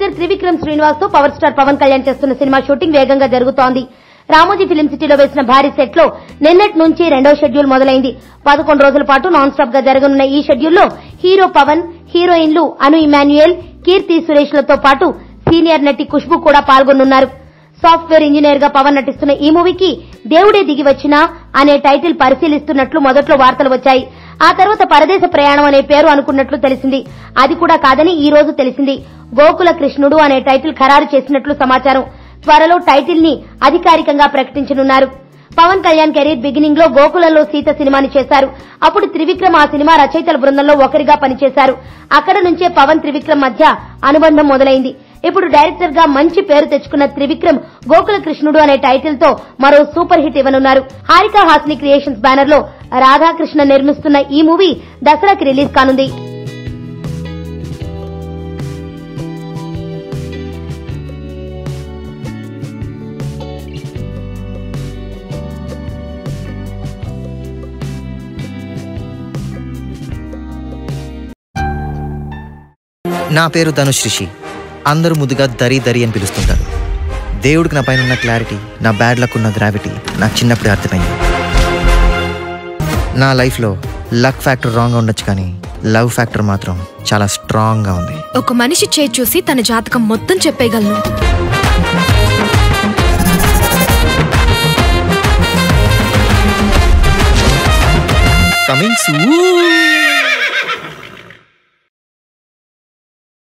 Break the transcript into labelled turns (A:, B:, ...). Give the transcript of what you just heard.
A: Director Trivikram Srinivas తో power star Pawan Kalyan చేస్తున్న cinema shooting వేగంగా జరుగుతోంది. రామోజీ ఫిలిం సిటీలో వేసిన భారీ సెట్ లో నిన్నటి నుంచి రెండో షెడ్యూల్ మొదలైంది. 11 రోజుల పాటు నాన్ స్టాప్ గా జరగనున్న ఈ షెడ్యూల్లో హీరో పవన్, హీరోయిన్లు అను ఇమాన్యుయల్, కీర్తి సురేష్ లతో పాటు సీనియర్ నటి ఖుష్బూ కూడా పాల్గొనున్నారు. సాఫ్ట్వేర్ ఇంజనీర్ గా పవన్ నటిస్తున్న ఈ మూవీకి దేవుడే దిగి వచ్చినా అనే టైటిల్ పరిశీలిస్తున్నట్లు మొదట్లో వార్తలు వచ్చాయి. ఆ తర్వాత పరదేశ ప్రయాణం అనే పేరు అనుకున్నట్లు తెలిసింది. అది కూడా కాదని ఈ రోజు తెలిసింది. గోకుల కృష్ణుడు అనే టైటిల్ ఖరారు చేసినట్లు సమాచారం. త్వరలో టైటిల్ ని అధికారికంగా ప్రకటించనున్నారు. పవన్ కళ్యాణ్ కెరీర్ బిగినింగ్ లో గోకులంలో సీత సినిమాని చేశారు. అప్పుడు త్రివిక్రమ్ ఆ సినిమా రచయితల బృందంలో ఒకరిగా పనిచేశారు. అక్కడ నుంచే పవన్ త్రివిక్రమ్ మధ్య అనుబంధం మొదలైంది. ఇప్పుడు డైరెక్టర్ గా మంచి పేరు తెచ్చుకున్న త్రివిక్రమ్ గోకుల కృష్ణుడు అనే టైటిల్ తో మరో సూపర్ హిట్ ఇవ్వనున్నారు. హారికా హాస్ని క్రియేషన్స్ బ్యానర్ లో రాధాకృష్ణ నిర్మిస్తున్న ఈ మూవీ దసరాకి రిలీజ్ కానుంది.
B: నా పేరు ధనుష్ రిషి. అందరూ ముద్దుగా దరి దరి అని పిలుస్తుంటారు. దేవుడికి నా పైన ఉన్న క్లారిటీ, నా బ్యాడ్ లక్ ఉన్న గ్రావిటీ నాకు చిన్నప్పుడే అర్థమైంది. నా లైఫ్లో లక్ ఫ్యాక్టర్ రాంగ్గా ఉండొచ్చు, కానీ లవ్ ఫ్యాక్టర్ మాత్రం చాలా స్ట్రాంగ్గా ఉంది.
C: ఒక మనిషి చేయి చూసి తన జాతకం మొత్తం చెప్పేయగలను.
B: Coming soon.